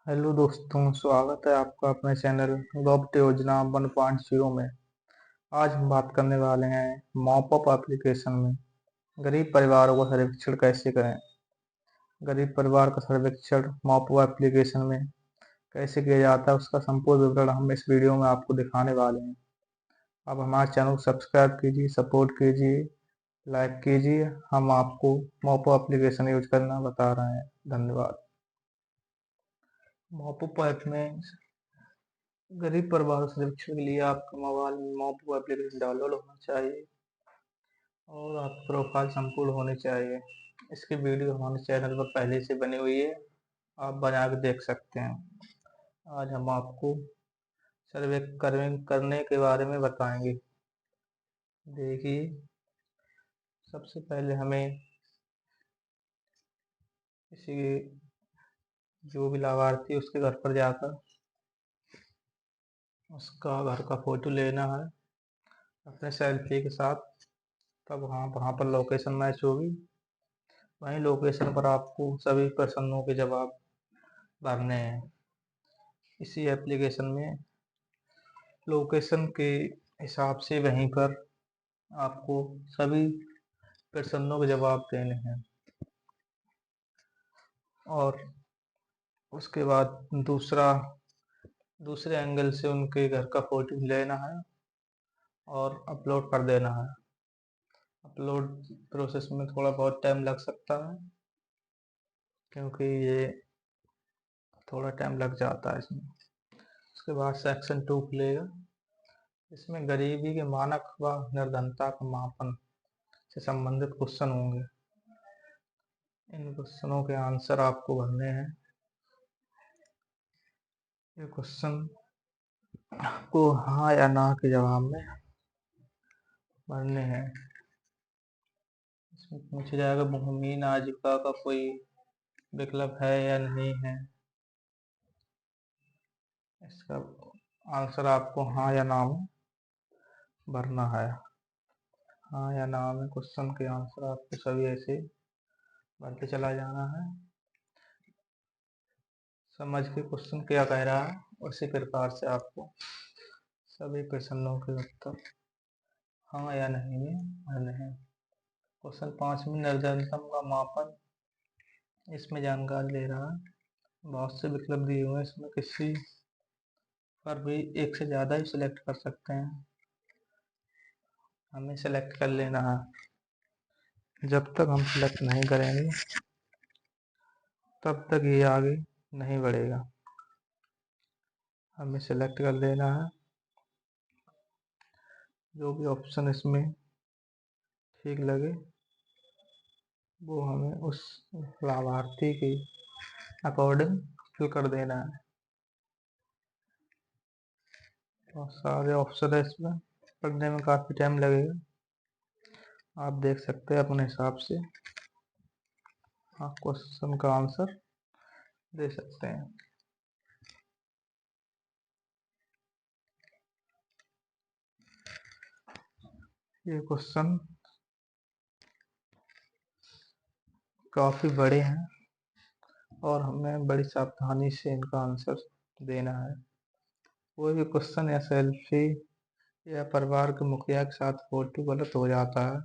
Hello दोस्तों, स्वागत है आपका अपने चैनल रॉबट योजना 1.0 में। आज हम बात करने वाले हैं मॉपअप एप्लीकेशन में गरीब परिवारों का सर्वेक्षण कैसे करें। गरीब परिवार का सर्वेक्षण मॉपअप एप्लीकेशन में कैसे किया जाता है, उसका संपूर्ण विवरण हम इस वीडियो में आपको दिखाने वाले हैं। आप हमारे चैनल को सब्सक्राइब कीजिए, सपोर्ट कीजिए, लाइक कीजिए। हम आपको मॉपअप एप्लीकेशन यूज करना बता रहे हैं। धन्यवाद। मॉपअप ऐप में गरीब परिवार सर्वेक्षण के लिए आपका मोबाइल में मॉपअप एप्लीकेशन डाउनलोड होना चाहिए और आपकी प्रोफाइल संपूर्ण होनी चाहिए। इसकी वीडियो हमारे चैनल पर पहले से बनी हुई है, आप बना के देख सकते हैं। आज हम आपको सर्वे करने के बारे में बताएंगे। देखिए, सबसे पहले हमें किसी जो भी लाभार्थी है उसके घर पर जाकर उसका घर का फोटो लेना है अपने सेल्फी के साथ। तब वहाँ पर लोकेशन मैच होगी। वहीं लोकेशन पर आपको सभी प्रश्नों के जवाब भरने हैं। इसी एप्लीकेशन में लोकेशन के हिसाब से वहीं पर आपको सभी प्रश्नों के जवाब देने हैं और उसके बाद दूसरे एंगल से उनके घर का फोटो लेना है और अपलोड कर देना है। अपलोड प्रोसेस में थोड़ा बहुत टाइम लग सकता है क्योंकि ये थोड़ा टाइम लग जाता है इसमें। उसके बाद सेक्शन 2 खुलेगा। इसमें गरीबी के मानक व निर्धनता का मापन से संबंधित क्वेश्चन होंगे। इन क्वेश्चनों के आंसर आपको भरने हैं। ये क्वेश्चन को हाँ या ना के जवाब में भरने हैं। इसमें पूछा जाएगा भूमिहीन आजीविका का कोई विकल्प है या नहीं है। इसका आंसर आपको हाँ या ना में भरना है। हाँ या ना में क्वेश्चन के आंसर आपको सभी ऐसे भरते चला जाना है। समझ के क्वेश्चन क्या कह रहा है उसी प्रकार से आपको सभी प्रश्नों के उत्तर हाँ या नहीं में भरने हैं। क्वेश्चन 5 में निर्धनतम का मापन, इसमें जानकारी ले रहा है। बहुत से विकल्प दिए हुए हैं, इसमें किसी पर भी एक से ज़्यादा ही सिलेक्ट कर सकते हैं। हमें सेलेक्ट कर लेना है। जब तक हम सिलेक्ट नहीं करेंगे तब तक ये आगे नहीं बढ़ेगा। हमें सेलेक्ट कर लेना है। जो भी ऑप्शन इसमें ठीक लगे वो हमें उस लाभार्थी के अकॉर्डिंग फिल कर देना है। और सारे ऑप्शन है, इसमें पढ़ने में काफ़ी टाइम लगेगा। आप देख सकते हैं अपने हिसाब से आप क्वेश्चन का आंसर दे सकते हैं। ये क्वेश्चन काफ़ी बड़े हैं और हमें बड़ी सावधानी से इनका आंसर देना है। कोई भी क्वेश्चन या सेल्फी या परिवार के मुखिया के साथ फोटो गलत हो जाता है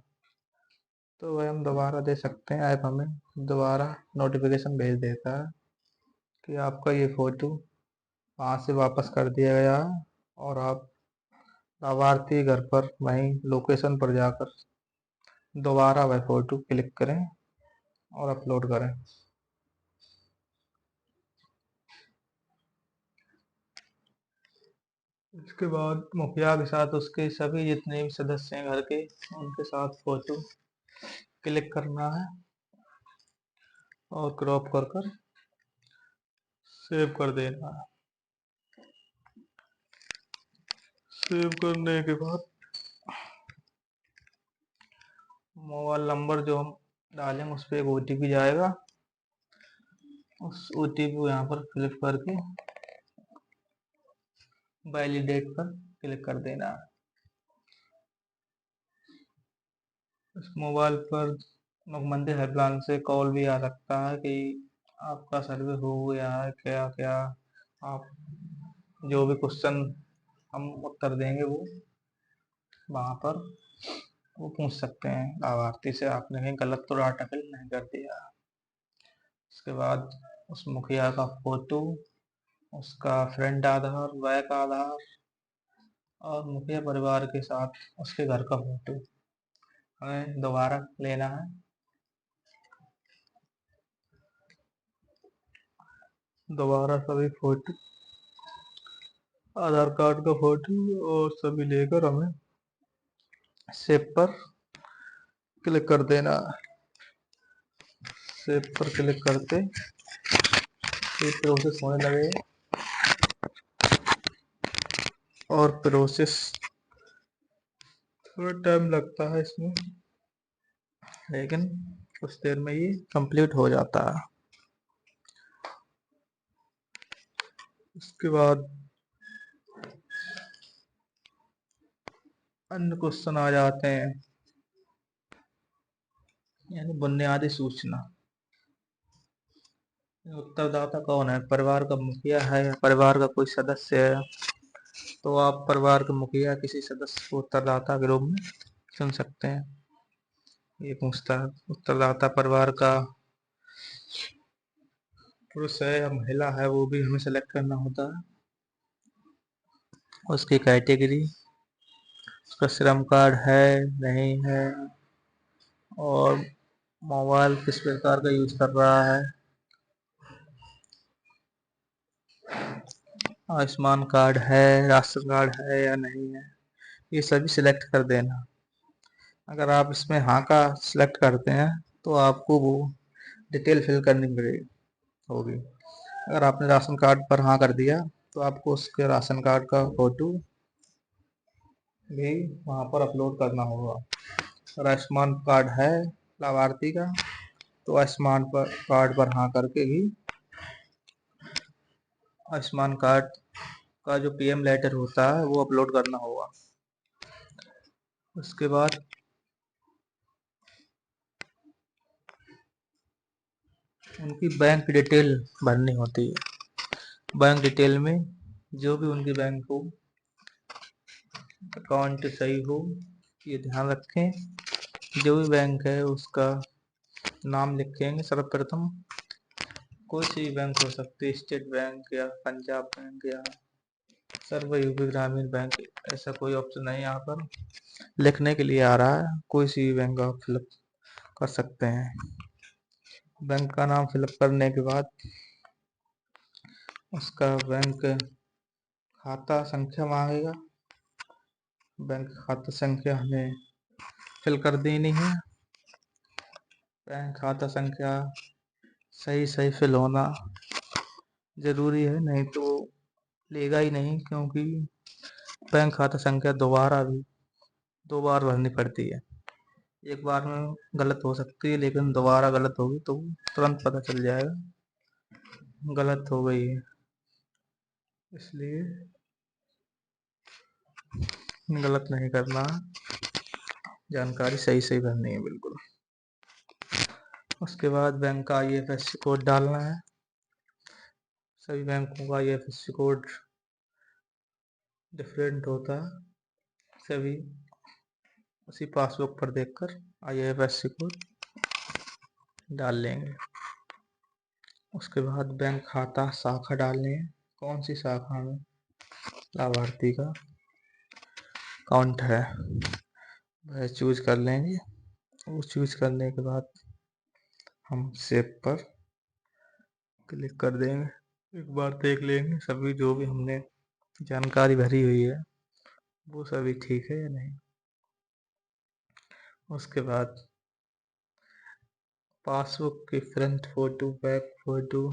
तो वह हम दोबारा दे सकते हैं। ऐप हमें दोबारा नोटिफिकेशन भेज देता है कि आपका ये फोटो वहाँ से वापस कर दिया गया है और आप लाभार्थी घर पर वहीं लोकेशन पर जाकर दोबारा वह फोटो क्लिक करें और अपलोड करें। इसके बाद मुखिया के साथ उसके सभी जितने भी सदस्य हैं घर के उनके साथ फोटो क्लिक करना है और क्रॉप कर कर सेव कर देना है। सेव करने के बाद मोबाइल नंबर जो हम डालेंगे उस पर एक OTP जाएगा। उस OTP को यहाँ पर फिलअप करके वैलिडेट पर क्लिक कर देना है। इस मोबाइल पर मुख्यमंत्री हेल्पलाइन से कॉल भी आ सकता है कि आपका सर्वे हो गया है क्या क्या, आप जो भी क्वेश्चन हम उत्तर देंगे वो वहाँ पर वो पूछ सकते हैं लाभार्थी से, आपने कहीं गलत तो डाटा फिल नहीं कर दिया। उसके बाद उस मुखिया का फोटो, उसका फ्रंट आधार, बैक आधार और मुखिया परिवार के साथ उसके घर का फोटो हमें दोबारा लेना है। दोबारा सभी फोटो, आधार कार्ड का फोटो और सभी लेकर हमें सेव पर क्लिक कर देना। सेव पर क्लिक करते ये प्रोसेस होने लगेगा और प्रोसेस थोड़ा टाइम लगता है इसमें, लेकिन कुछ देर में ये कंप्लीट हो जाता है। उसके बाद अन्य क्वेश्चन आ जाते हैं, यानी बुनियादी सूचना। उत्तरदाता कौन है, परिवार का मुखिया है या परिवार का कोई सदस्य है, तो आप परिवार के मुखिया किसी सदस्य को उत्तरदाता के रूप में चुन सकते हैं। ये पूछता है उत्तरदाता परिवार का पुरुष है या महिला है, वो भी हमें सेलेक्ट करना होता है। उसकी कैटेगरी, उसका श्रम कार्ड है नहीं है, और मोबाइल किस प्रकार का यूज कर रहा है, आयुष्मान कार्ड है, राशन कार्ड है या नहीं है, ये सभी सिलेक्ट कर देना। अगर आप इसमें हाँ का सिलेक्ट करते हैं तो आपको वो डिटेल फिल करनी पड़ेगी होगी। अगर आपने राशन कार्ड पर हाँ कर दिया तो आपको उसके राशन कार्ड का फोटो भी वहाँ पर अपलोड करना होगा। अगर आयुष्मान कार्ड है लाभार्थी का तो आयुष्मान कार्ड पर हाँ करके भी आयुष्मान कार्ड का जो पीएम लेटर होता है वो अपलोड करना होगा। उसके बाद उनकी बैंक डिटेल भरनी होती है। बैंक डिटेल में जो भी उनकी बैंक हो, अकाउंट सही हो, ये ध्यान रखें। जो भी बैंक है उसका नाम लिखेंगे सर्वप्रथम। कोई सी भी बैंक हो सकती है, स्टेट बैंक या पंजाब बैंक या सर्व यूपी ग्रामीण बैंक, ऐसा कोई ऑप्शन नहीं यहाँ पर लिखने के लिए आ रहा है। कोई सी भी बैंक आप फिलअप कर सकते हैं। बैंक का नाम फिलअप करने के बाद उसका बैंक खाता संख्या मांगेगा। बैंक खाता संख्या हमें फिल कर देनी है। बैंक खाता संख्या सही सही फिल होना ज़रूरी है, नहीं तो लेगा ही नहीं, क्योंकि बैंक खाता संख्या दोबारा भी 2 बार भरनी पड़ती है। एक बार में गलत हो सकती है, लेकिन दोबारा गलत होगी तो तुरंत पता चल जाएगा गलत हो गई है। इसलिए गलत नहीं करना, जानकारी सही सही भरनी है बिल्कुल। उसके बाद बैंक का IFSC कोड डालना है। सभी बैंकों का IFSC कोड डिफरेंट होता है। सभी उसी पासबुक पर देखकर IFSC कोड डाल लेंगे। उसके बाद बैंक खाता शाखा डालनी है, कौन सी शाखा में लाभार्थी का अकाउंट है वह चूज कर लेंगे। वो चूज करने के बाद हम सेव पर क्लिक कर देंगे। एक बार देख लेंगे सभी जो भी हमने जानकारी भरी हुई है वो सभी ठीक है या नहीं। उसके बाद पासबुक की फ्रंट फोटो, बैक फोटो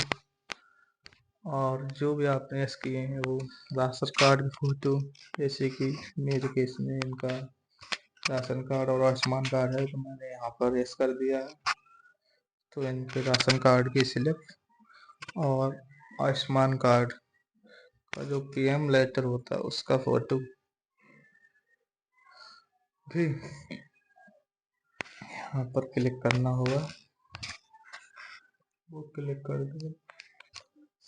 और जो भी आपने यस किए हैं वो राशन कार्ड की फोटो, जैसे कि मेरे केस में इनका राशन कार्ड और आयुष्मान कार्ड है तो मैंने यहाँ पर यस कर दिया है। तो इनके राशन कार्ड की स्लिप और आयुष्मान कार्ड का जो पीएम लेटर होता है उसका फोटो भी यहाँ पर क्लिक करना होगा। वो क्लिक कर देंगे,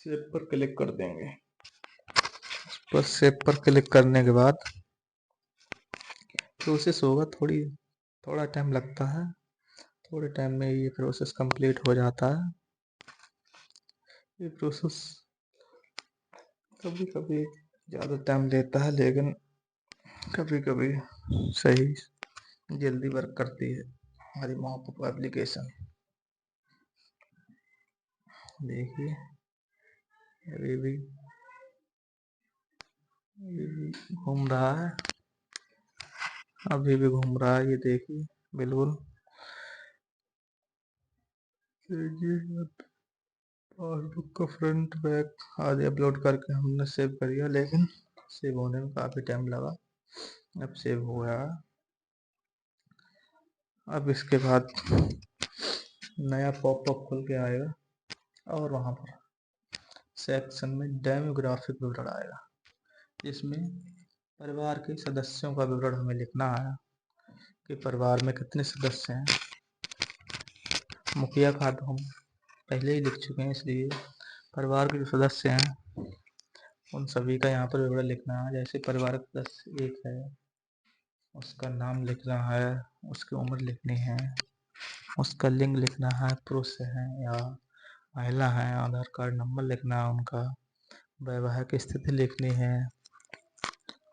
सेव पर क्लिक कर देंगे। बस सेव पर क्लिक करने के बाद प्रोसेस होगा, थोड़ा टाइम लगता है। थोड़े टाइम में ये प्रोसेस कंप्लीट हो जाता है। ये प्रोसेस कभी कभी ज़्यादा टाइम लेता है, लेकिन कभी कभी सही जल्दी वर्क करती है हमारी मॉपअप एप्लीकेशन। देखिए अभी भी घूम रहा है, अभी भी घूम रहा है, ये देखिए बिल्कुल। पासबुक का फ्रंट बैक आदि अपलोड करके हमने सेव कर दिया, लेकिन सेव होने में काफ़ी टाइम लगा। अब सेव हो गया। अब इसके बाद नया पॉपअप खुल के आएगा और वहाँ पर सेक्शन में डेमोग्राफिक विवरण आएगा, जिसमें परिवार के सदस्यों का विवरण हमें लिखना है कि परिवार में कितने सदस्य हैं। मुखिया का तो हम पहले ही लिख चुके हैं, इसलिए परिवार के जो सदस्य हैं उन सभी का यहाँ पर विवरण लिखना है। जैसे परिवार का सदस्य एक है, उसका नाम लिखना है, उसकी उम्र लिखनी है, उसका लिंग लिखना है, पुरुष है या महिला है, आधार कार्ड नंबर लिखना है उनका, वैवाहिक स्थिति लिखनी है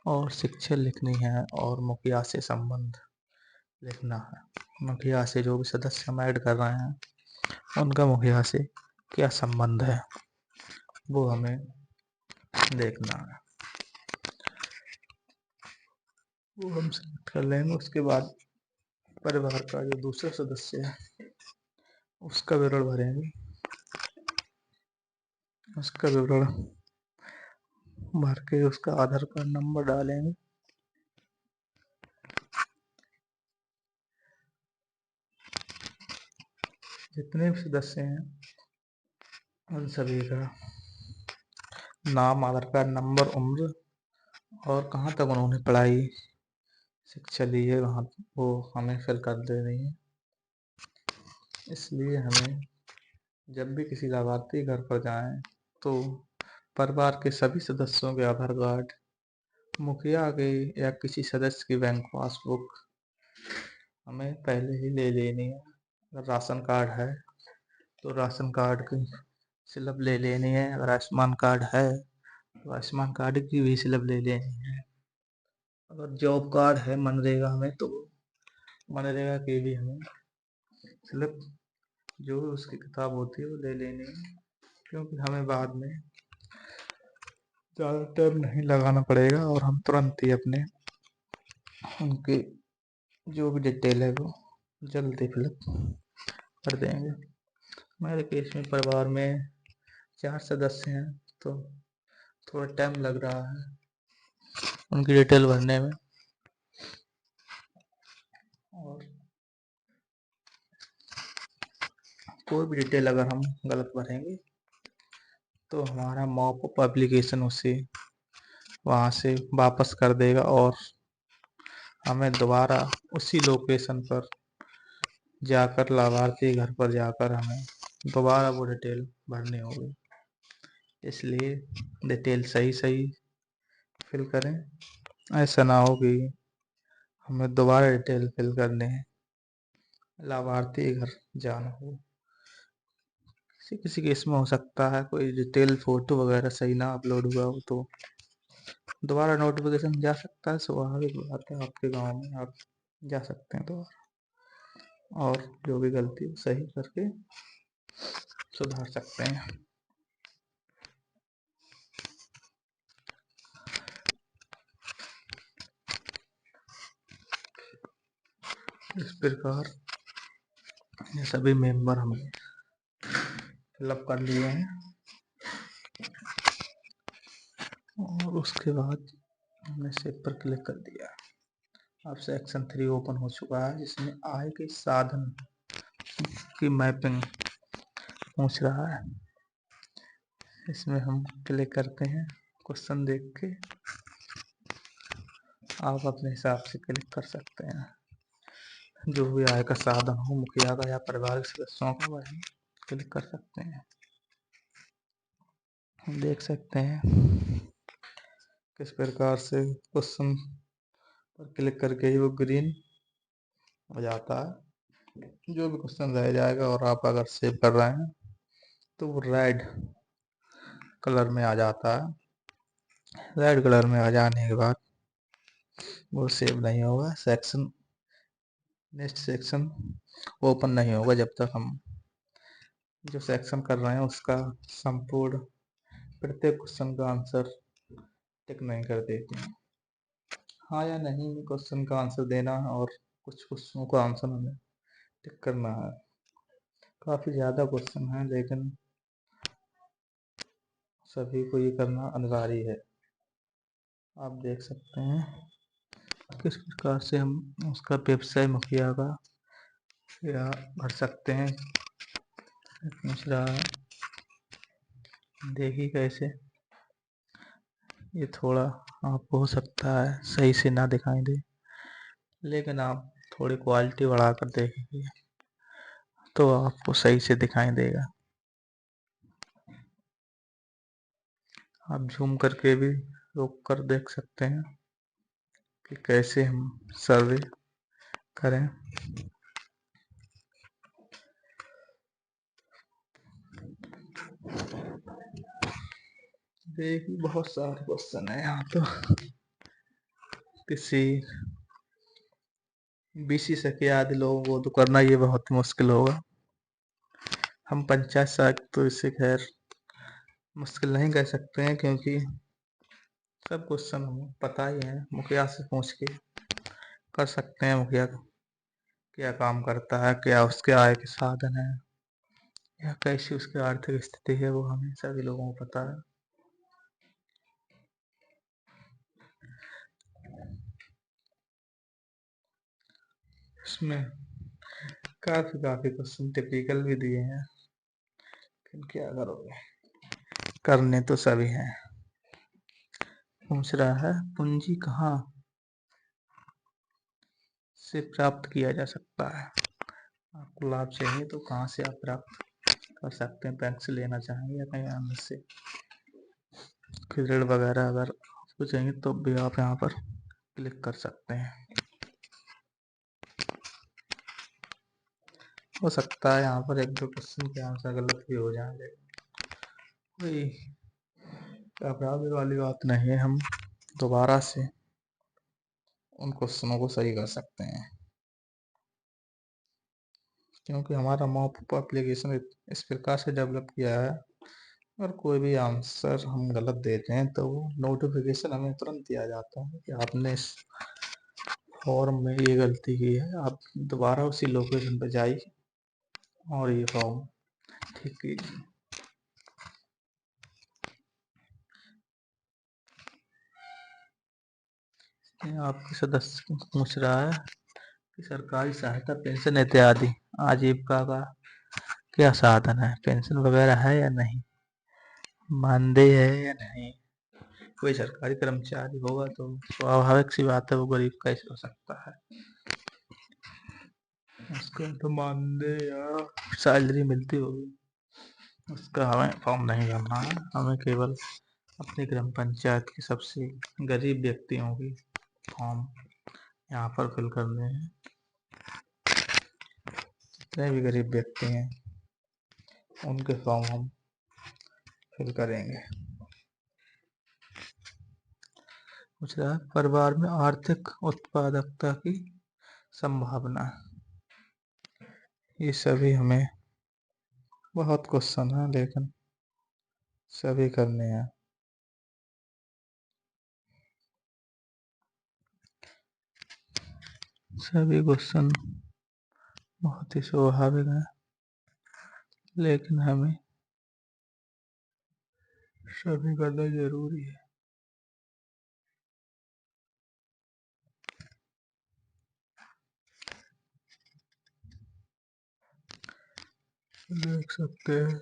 और शिक्षा लिखनी है, और मुखिया से संबंध लिखना है। मुखिया से जो भी सदस्य हम ऐड कर रहे हैं उनका मुखिया से क्या संबंध है वो हमें देखना है। वो हम सेलेक्ट कर लेंगे। उसके बाद परिवार का जो दूसरा सदस्य है उसका विवरण भरेंगे। उसका विवरण भर के उसका आधार कार्ड नंबर डालेंगे। जितने भी सदस्य हैं उन सभी का नाम, आधार कार्ड नंबर, उम्र और कहाँ तक उन्होंने पढ़ाई शिक्षा ली है वहाँ वो हमें फिल कर देनी है। इसलिए हमें जब भी किसी लाभार्थी घर पर जाएं तो परिवार के सभी सदस्यों के आधार कार्ड, मुखिया के या किसी सदस्य की बैंक पासबुक हमें पहले ही ले लेनी है। अगर राशन कार्ड है तो राशन कार्ड की स्लिप ले लेनी है। अगर आयुष्मान कार्ड है तो आयुष्मान कार्ड की भी स्लिप ले लेनी है। अगर जॉब कार्ड है मनरेगा में तो मनरेगा की भी हमें स्लिप जो उसकी किताब होती है वो ले लेनी है, क्योंकि हमें बाद में ज़्यादा टाइम नहीं लगाना पड़ेगा और हम तुरंत ही अपने उनकी जो भी डिटेल है वो जल्दी फिलअप कर देंगे। मेरे केस में परिवार में 4 सदस्य हैं तो थोड़ा टाइम लग रहा है उनकी डिटेल भरने में। और कोई भी डिटेल अगर हम गलत भरेंगे तो हमारा मॉपअप एप्लीकेशन उसे वहाँ से वापस कर देगा और हमें दोबारा उसी लोकेशन पर जाकर, लाभार्थी घर पर जाकर हमें दोबारा वो डिटेल भरनी होगी। इसलिए डिटेल सही सही फिल करें, ऐसा ना हो कि हमें दोबारा डिटेल फिल करने हैं, लाभार्थी घर जाना हो। किसी किसी केस में हो सकता है कोई डिटेल फोटो वगैरह सही ना अपलोड हुआ हो तो दोबारा नोटिफिकेशन जा सकता है। स्वाभाविक बात है, आपके गांव में आप जा सकते हैं दोबारा और जो भी गलती सही करके सुधार सकते हैं। इस प्रकार ये सभी मेंबर हमने फिलअप कर लिए हैं और उसके बाद हमने सेव पर क्लिक कर दिया। अब सेक्शन 3 ओपन हो चुका है, जिसमें आय के साधन की मैपिंग पूछ रहा है। इसमें हम क्लिक करते हैं। क्वेश्चन देख के आप अपने हिसाब से क्लिक कर सकते हैं। जो भी आय का साधन हो, मुखिया का या परिवार के सदस्यों का, वही क्लिक कर सकते हैं। हम देख सकते हैं किस प्रकार से क्वेश्चन पर क्लिक करके ही वो ग्रीन हो जाता है। जो भी क्वेश्चन रह जाएगा और आप अगर सेव कर रहे हैं तो वो रेड कलर में आ जाता है। रेड कलर में आ जाने के बाद वो सेव नहीं होगा। नेक्स्ट सेक्शन ओपन नहीं होगा जब तक हम जो सेक्शन कर रहे हैं उसका संपूर्ण प्रत्येक क्वेश्चन का आंसर टिक नहीं कर देते हैं। हाँ या नहीं क्वेश्चन का आंसर देना और कुछ क्वेश्चनों का आंसर हमें टिक करना है। काफ़ी ज़्यादा क्वेश्चन है लेकिन सभी को ये करना अनिवार्य है। आप देख सकते हैं किस प्रकार से हम उसका व्यवसाय मुखिया का या भर सकते हैं। दूसरा देखिए कैसे ये थोड़ा आपको हो सकता है सही से ना दिखाई दे, लेकिन आप थोड़ी क्वालिटी बढ़ा कर देखेंगे तो आपको सही से दिखाई देगा। आप जूम करके भी रोक कर देख सकते हैं कि कैसे हम सर्वे करें। देखिए बहुत सारे क्वेश्चन है यहाँ तो किसी बीसी सके आदि लोगों को तो करना ये बहुत मुश्किल होगा। हम पंचायत साख तो इसे खैर मुश्किल नहीं कह सकते हैं क्योंकि सब क्वेश्चन हमें पता ही है। मुखिया से पूछ के कर सकते हैं मुखिया क्या काम करता है, क्या उसके आय के साधन है या कैसी उसकी आर्थिक स्थिति है, वो हमें सभी लोगों को पता है। इसमें काफी क्वेश्चन टिपिकल भी दिए हैं लेकिन क्या करोगे, करने तो सभी हैं। पूछ रहा है पूंजी कहाँ से प्राप्त किया जा सकता है। आपको लाभ चाहिए तो कहाँ से आप प्राप्त कर सकते हैं। बैंक से लेना चाहेंगे या कहीं अन्य से ऋण वगैरह अगर आपको चाहिए तो भी आप यहाँ पर क्लिक कर सकते हैं। हो सकता है यहाँ पर एक दो क्वेश्चन के आंसर गलत भी हो जाए, कोई घबराने वाली बात नहीं है। हम दोबारा से उन क्वेश्चनों को सही कर सकते हैं क्योंकि हमारा मॉप एप्लीकेशन इस प्रकार से डेवलप किया है। अगर कोई भी आंसर हम गलत देते हैं तो वो नोटिफिकेशन हमें तुरंत दिया जाता है कि आपने इस फॉर्म में ये गलती की है, आप दोबारा उसी लोकेशन पर जाइए और ये फॉर्म ठीक कीजिए। आपके सदस्य पूछ रहा है कि सरकारी सहायता पेंशन इत्यादि आजीविका का क्या साधन है, पेंशन वगैरह है या नहीं, मानदेय है या नहीं। कोई सरकारी कर्मचारी होगा तो स्वाभाविक सी बात है वो गरीब कैसे हो सकता है। उसका तो मानदेय या सैलरी मिलती होगी, उसका हमें फॉर्म नहीं भरना है। हमें केवल अपनी ग्राम पंचायत के सबसे गरीब व्यक्तियों की फॉर्म यहाँ पर फिल करने हैं। जितने भी गरीब व्यक्ति हैं उनके फॉर्म हम फिल करेंगे। पूछ रहा है परिवार में आर्थिक उत्पादकता की संभावना। ये सभी हमें बहुत क्वेश्चन है लेकिन सभी करने हैं। सभी क्वेश्चन बहुत ही स्वाभाविक है लेकिन हमें सभी करना जरूरी है। देख सकते हैं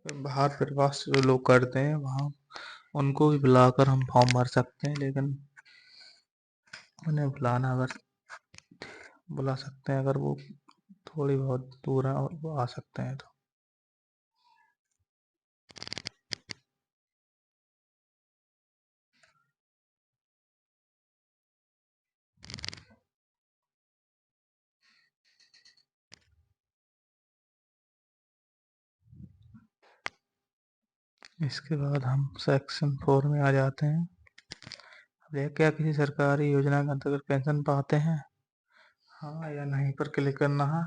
बाहर प्रवास जो लोग करते हैं वहाँ उनको भी बुलाकर हम फॉर्म भर सकते हैं, लेकिन उन्हें बुला सकते हैं अगर वो थोड़ी बहुत दूर है और वो आ सकते हैं तो। इसके बाद हम सेक्शन 4 में आ जाते हैं। अब ये क्या किसी सरकारी योजना के अंतर्गत पेंशन पाते हैं, हाँ या नहीं पर क्लिक करना है।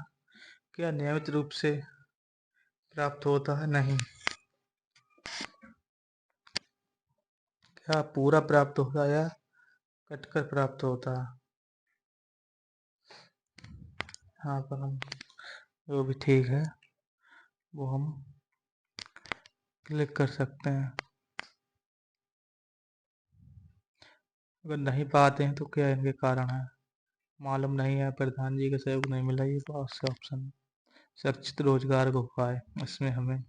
क्या नियमित रूप से प्राप्त होता है, नहीं। क्या पूरा प्राप्त होता है या कटकर प्राप्त होता है, हाँ पर हम जो भी ठीक है वो हम क्लिक कर सकते हैं। अगर नहीं पाते हैं तो क्या इनके कारण है, मालूम नहीं है, प्रधान जी का सहयोग नहीं मिला, ये बहुत से ऑप्शन। सुरक्षित रोजगार का उपाय, इसमें हमें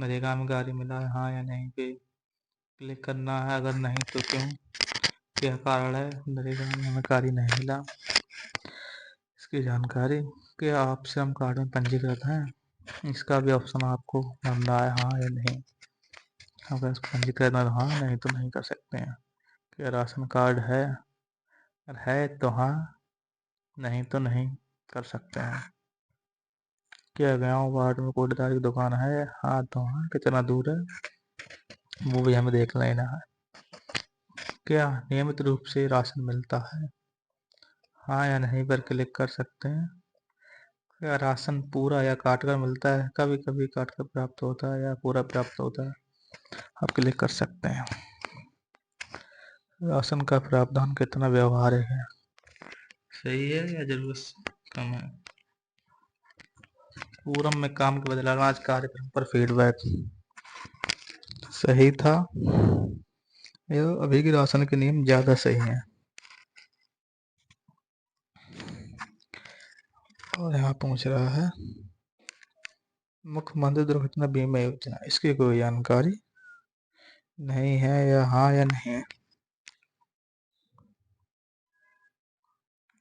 नरेगा में कार्य मिला है, हाँ या नहीं पे क्लिक करना है। अगर नहीं तो क्यों, क्या कारण है नरेगा में हमें कार्य नहीं मिला, इसकी जानकारी। क्या आप श्रम कार्ड में पंजीकृत हैं, इसका भी ऑप्शन आपको भरना है, हाँ या नहीं। अगर पंजीकृत है तो हाँ, नहीं तो नहीं कर सकते हैं। क्या राशन कार्ड है, अगर है तो हाँ, नहीं तो नहीं कर सकते हैं। क्या गाँव वार्ड में कूड़ेदार की दुकान है, हाँ तो हाँ, कितना दूर है वो भी हमें देख लेना है। क्या नियमित रूप से राशन मिलता है, हाँ या नहीं पर क्लिक कर सकते हैं। क्या राशन पूरा या काट कर मिलता है, कभी कभी काट कर प्राप्त होता है या पूरा प्राप्त होता है, आप क्लिक कर सकते हैं। राशन का प्रावधान कितना व्यवहारिक है, सही है या जरूरत से कम है। पूरम में काम के बदले अनाज कार्यक्रम पर फीडबैक, सही था। यह अभी के राशन के नियम ज़्यादा सही हैं। और यहाँ पूछ रहा है मुख्यमंत्री दुर्घटना बीमा योजना, इसकी कोई जानकारी नहीं है या हाँ या नहीं।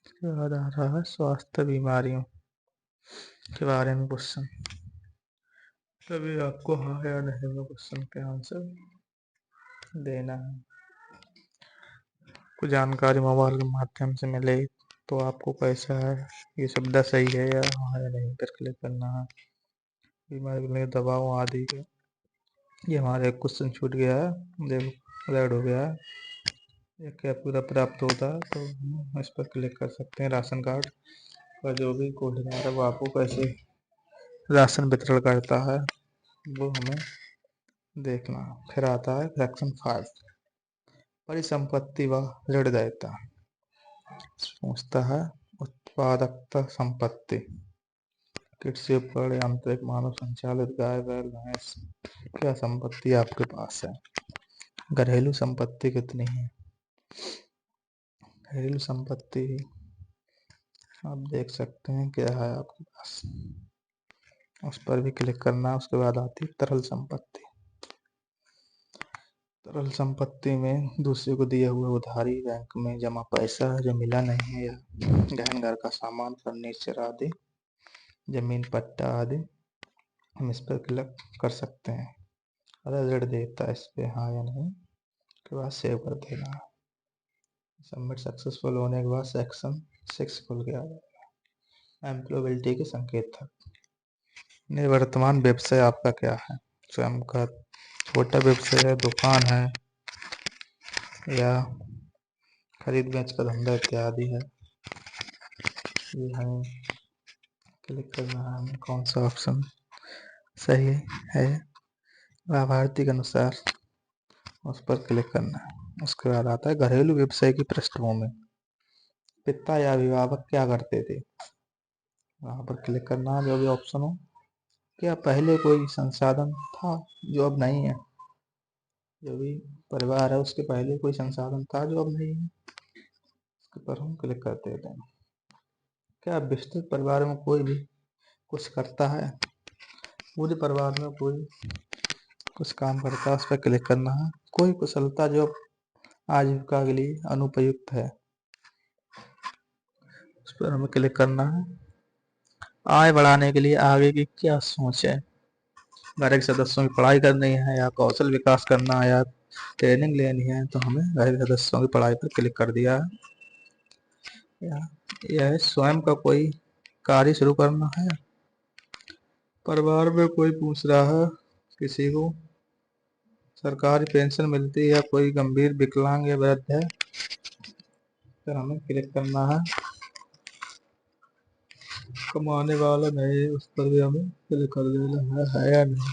इसके बाद आ रहा है स्वास्थ्य बीमारियों के बारे में क्वेश्चन, तभी आपको हाँ या नहीं में क्वेश्चन के आंसर देना है। कुछ जानकारी मोबाइल के माध्यम से मिले तो आपको कैसा है, ये शब्द सही है या हाँ या नहीं पर क्लिक करना है। बीमारी में दवाओं आदि के, ये हमारा एक क्वेश्चन छूट गया है, देखो रेड हो गया है। ये क्या पूरा प्राप्त होता है तो हम इस पर क्लिक कर सकते हैं। राशन कार्ड का जो भी कोडिंग है वो आपको कैसे राशन वितरण करता है वो हमें देखना। फिर आता है सेक्शन 5, परिसंपत्ति व ऋणदायिता। पूछता है उत्पादकता संपत्ति, कृषि उपकरण, यांत्रिक, मानव संचालित, गाय बैल भैंस, क्या संपत्ति आपके पास है। घरेलू संपत्ति कितनी है, घरेलू संपत्ति आप देख सकते हैं क्या है आपके पास, उस पर भी क्लिक करना। उसके बाद आती है तरल संपत्ति। तरल संपत्ति में दूसरे को दिया हुआ उधारी, बैंक में जमा पैसा जो मिला नहीं है, या गहन घर का सामान, फर्नीचर आदि, जमीन पट्टा आदि, हम इस पर क्लिक कर सकते हैं। अगर ऋण देता है इस पे हाँ या नहीं के बाद सेव कर देना। सबमिट सक्सेसफुल होने के बाद सेक्शन 6 खुल गया। एम्प्लॉयबिलिटी के संकेत था, वर्तमान व्यवसाय आपका क्या है, स्वयं का छोटा व्यवसाय है, दुकान है या खरीद बेच का धंधा इत्यादि है। ये हमें क्लिक करना है, हमें कौन सा ऑप्शन सही है, लाभार्थी के अनुसार उस पर क्लिक करना है। उसके बाद आता है घरेलू व्यवसाय की पृष्ठभूमि, पिता या अभिभावक क्या करते थे, वहाँ पर क्लिक करना है। जो भी ऑप्शन हो, क्या पहले कोई संसाधन था जो अब नहीं है, जो भी परिवार है उसके पहले कोई संसाधन था जो अब नहीं है, उसके पर हम क्लिक कर देते हैं। क्या विस्तृत परिवार में कोई भी कुछ करता है, पूरे परिवार में कोई कुछ काम करता है उस पर क्लिक करना है। कोई कुशलता जो आजीविका के लिए अनुपयुक्त है उस पर हमें क्लिक करना है। आय बढ़ाने के लिए आगे की क्या सोच है, घर के सदस्यों की पढ़ाई करनी है या कौशल विकास करना है या ट्रेनिंग लेनी है, तो हमें घर के सदस्यों की पढ़ाई पर क्लिक कर दिया है। यह स्वयं का कोई कार्य शुरू करना है। परिवार में कोई पूछ रहा है किसी को सरकारी पेंशन मिलती है या कोई गंभीर विकलांग या वृद्ध है, फिर हमें क्लिक करना है। कमाने वाला नहीं उस पर भी हमें क्लिक कर देना है या नहीं।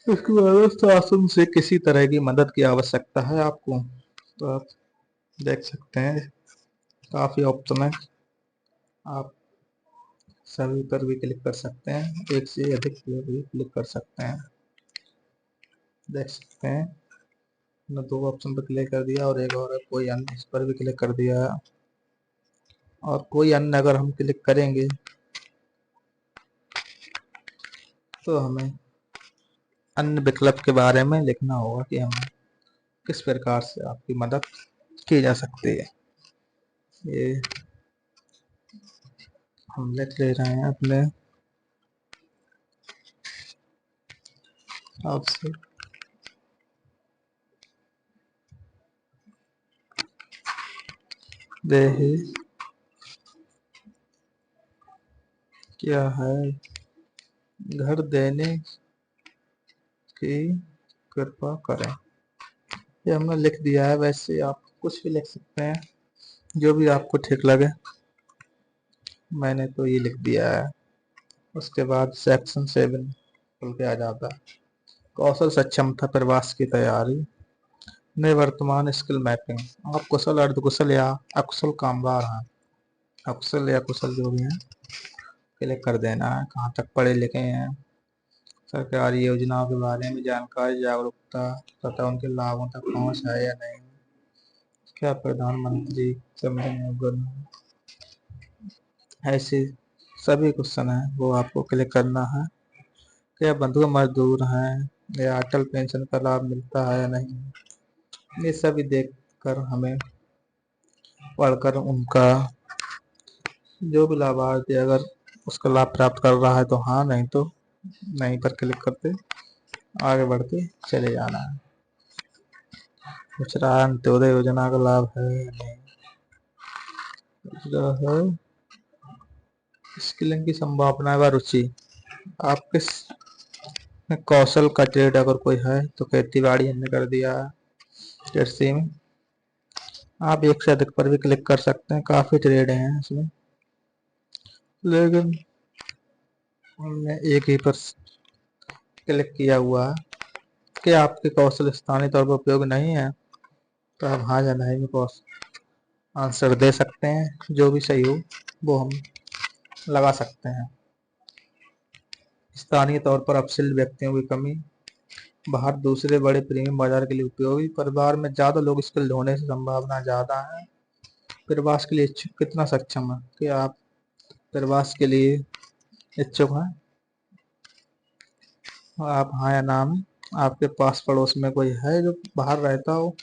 इसके बाद शासन से किसी तरह की मदद की आवश्यकता है आपको, तो आप देख सकते हैं काफ़ी ऑप्शन है, आप सभी पर भी क्लिक कर सकते हैं, एक से अधिक पर भी क्लिक कर सकते हैं। देख सकते हैं मैंने 2 ऑप्शन पर क्लिक कर दिया और एक और है कोई अन्य, इस पर भी क्लिक कर दिया। और कोई अन्य अगर हम क्लिक करेंगे तो हमें अन्य विकल्प के बारे में लिखना होगा कि हमें किस प्रकार से आपकी मदद की जा सकती है। ये हम लिख ले रहे हैं अपने आपसे। देही क्या है, घर देने की कृपा करें, ये हमने लिख दिया है। वैसे आप कुछ भी लिख सकते हैं जो भी आपको ठीक लगे, मैंने तो ये लिख दिया है। उसके बाद सेक्शन 7 खुल के आ जाता है, कौशल सक्षमता प्रवास की तैयारी में वर्तमान स्किल मैपिंग। आप कुशल अर्ध कुशल या अकुशल कामगार हैं, अकुशल या कुशल जो भी हैं क्लिक कर देना है। कहाँ तक पढ़े लिखे हैं, सरकारी योजनाओं के बारे में जानकारी जागरूकता तथा उनके लाभों तक पहुँच है या नहीं, क्या प्रधानमंत्री सम्मान योजना, ऐसे सभी क्वेश्चन है वो आपको क्लिक करना है। क्या बंधु मजदूर हैं या अटल पेंशन का लाभ मिलता है या नहीं, ये सभी देख कर हमें पढ़कर उनका जो भी लाभार्थी अगर उसका लाभ प्राप्त कर रहा है तो हाँ, नहीं तो नहीं पर क्लिक करते आगे बढ़ते चले जाना है। पूछ रहा है अंत्योदय योजना का लाभ है या नहीं, पूछ रहा है स्किलिंग की संभावना व रुचि, आप किस कौशल का ट्रेड अगर कोई है तो खेती बाड़ी हमने कर दिया है। कृषि में आप एक से अधिक पर भी क्लिक कर सकते हैं, काफी ट्रेड हैं इसमें, लेकिन हमने एक ही पर क्लिक किया हुआ है। कि आपके कौशल स्थानीय तौर पर उपयोग नहीं है तो आप हाँ या नहीं में आंसर दे सकते हैं, जो भी सही हो वो हम लगा सकते हैं। स्थानीय तौर पर अपशिल्ड व्यक्तियों की कमी, बाहर दूसरे बड़े प्रीमियम बाजार के लिए उपयोगी, परिवार में ज्यादा लोग स्किल्ड होने से संभावना ज्यादा है। प्रवास के लिए इच्छुक कितना सक्षम है, कि आप प्रवास के लिए इच्छुक हैं, आप हाँ या ना में, आपके पास पड़ोस में कोई है जो बाहर रहता हो,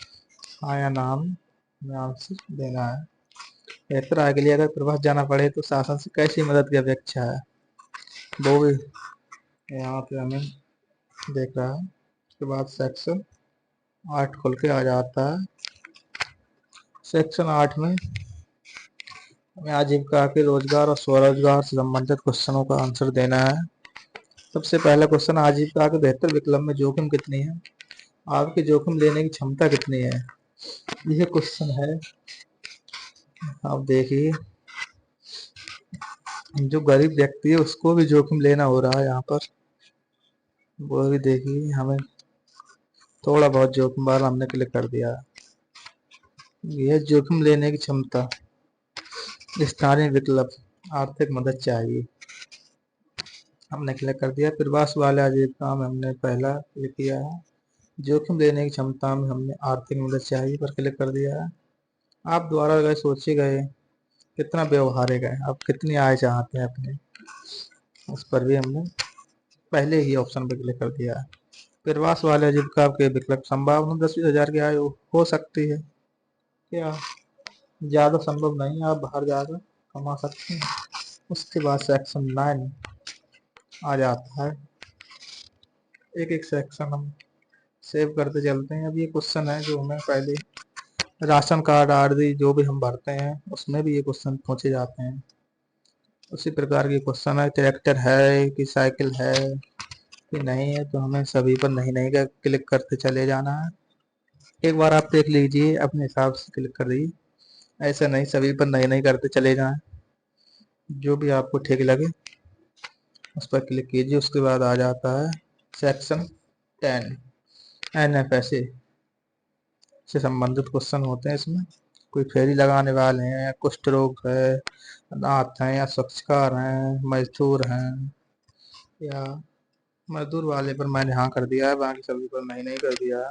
हाँ या ना में आंसर देना है। बेहतर आय के लिए अगर प्रवास जाना पड़े तो शासन से कैसी मदद की अपेक्षा है, वो भी यहाँ पे हमें देख रहा है। उसके बाद सेक्शन 8 खुल के आ जाता है। सेक्शन 8 में हमें आजीविका के रोजगार और स्वरोजगार से संबंधित क्वेश्चनों का आंसर देना है। सबसे पहला क्वेश्चन, आजीविका के बेहतर विकल्प में जोखिम कितनी है, आपकी जोखिम लेने की क्षमता कितनी है, यह क्वेश्चन है। आप देखिए जो गरीब व्यक्ति है उसको भी जोखिम लेना हो रहा है यहाँ पर, वो भी देखिए हमें थोड़ा बहुत जोखिम वाला हमने क्लिक कर दिया है। यह जोखिम लेने की क्षमता, स्थानीय विकल्प, आर्थिक मदद चाहिए, हमने क्लिक कर दिया। प्रवास वाले आजीविका में हमने पहला क्लिक किया है, जोखिम लेने की क्षमता में हमने आर्थिक मदद चाहिए पर क्लिक कर दिया है। आप द्वारा गए सोचे गए कितना व्यवहारिक है, आप कितनी आय चाहते हैं अपने, उस पर भी हमने पहले ही ऑप्शन पे क्लिक कर दिया है। प्रवास वाले आजीविका के विकल्प संभावना 10-20 हज़ार की आय हो सकती है, क्या ज़्यादा संभव नहीं, आप बाहर जाकर कमा सकते हैं। उसके बाद सेक्शन 9 आ जाता है। एक एक सेक्शन हम सेव करते चलते हैं। अब ये क्वेश्चन है जो हमें पहले राशन कार्ड आदि जो भी हम भरते हैं उसमें भी ये क्वेश्चन पूछे जाते हैं। उसी प्रकार के क्वेश्चन है, ट्रैक्टर है कि साइकिल है कि नहीं है, तो हमें सभी पर नहीं नहीं का क्लिक करते चले जाना है। एक बार आप देख लीजिए, अपने हिसाब से क्लिक कर दीजिए, ऐसा नहीं सभी पर नहीं नहीं करते चले जाएं। जो भी आपको ठीक लगे उस पर क्लिक कीजिए। उसके बाद आ जाता है सेक्शन 10 NFSA से संबंधित क्वेश्चन होते हैं। इसमें कोई फेरी लगाने वाले हैं, कुष्ठ रोग है, अनाथ हैं या स्वच्छकार हैं, मजदूर हैं, या मजदूर वाले पर मैंने हाँ कर दिया है, बाकी सभी पर नहीं नहीं कर दिया है।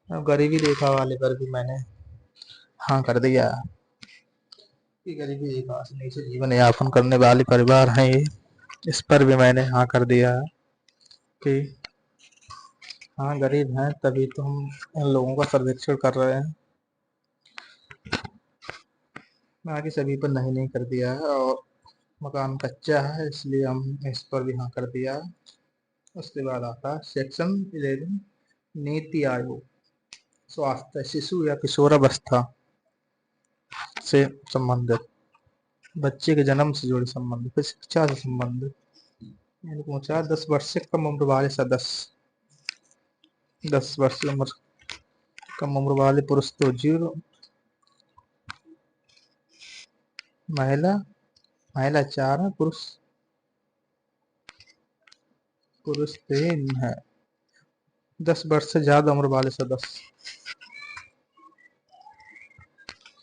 अब गरीबी रेखा वाले पर भी मैंने हाँ कर दिया है कि गरीबी रेखा से नीचे जीवन यापन करने वाले परिवार हैं ये, इस पर भी मैंने हाँ कर दिया है कि हाँ गरीब हैं, तभी तो हम इन लोगों का सर्वेक्षण कर रहे हैं। बाकी सभी पर नहीं नहीं कर दिया है, और मकान कच्चा है इसलिए हम इस पर भी हाँ कर दिया है। उसके बाद आता है सेक्शन 11 नीति आयोग, स्वास्थ्य, शिशु या किशोरावस्था से संबंधित, बच्चे के जन्म से जुड़े संबंध, फिर शिक्षा से संबंधित। मैंने पूछा 10 वर्ष से कम उम्र वाले सदस्य, 10 वर्ष की उम्र कम उम्र वाले पुरुष तो 0, महिला महिला 4 है, पुरुष 3 है। 10 वर्ष से ज्यादा उम्र वाले सदस्य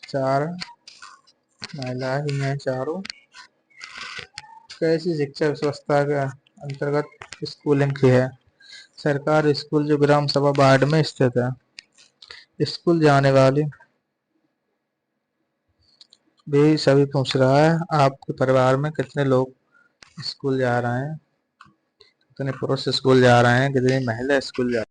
4, महिला ही हैं चारों। कैसी शिक्षा व्यवस्था के अंतर्गत स्कूलिंग की है? सरकारी स्कूल जो ग्राम सभा वार्ड में स्थित है। स्कूल जाने वाले भी सभी पूछ रहा है, आपके परिवार में कितने लोग स्कूल जा रहे हैं, कितने पुरुष स्कूल जा रहे हैं, कितनी महिला स्कूल जा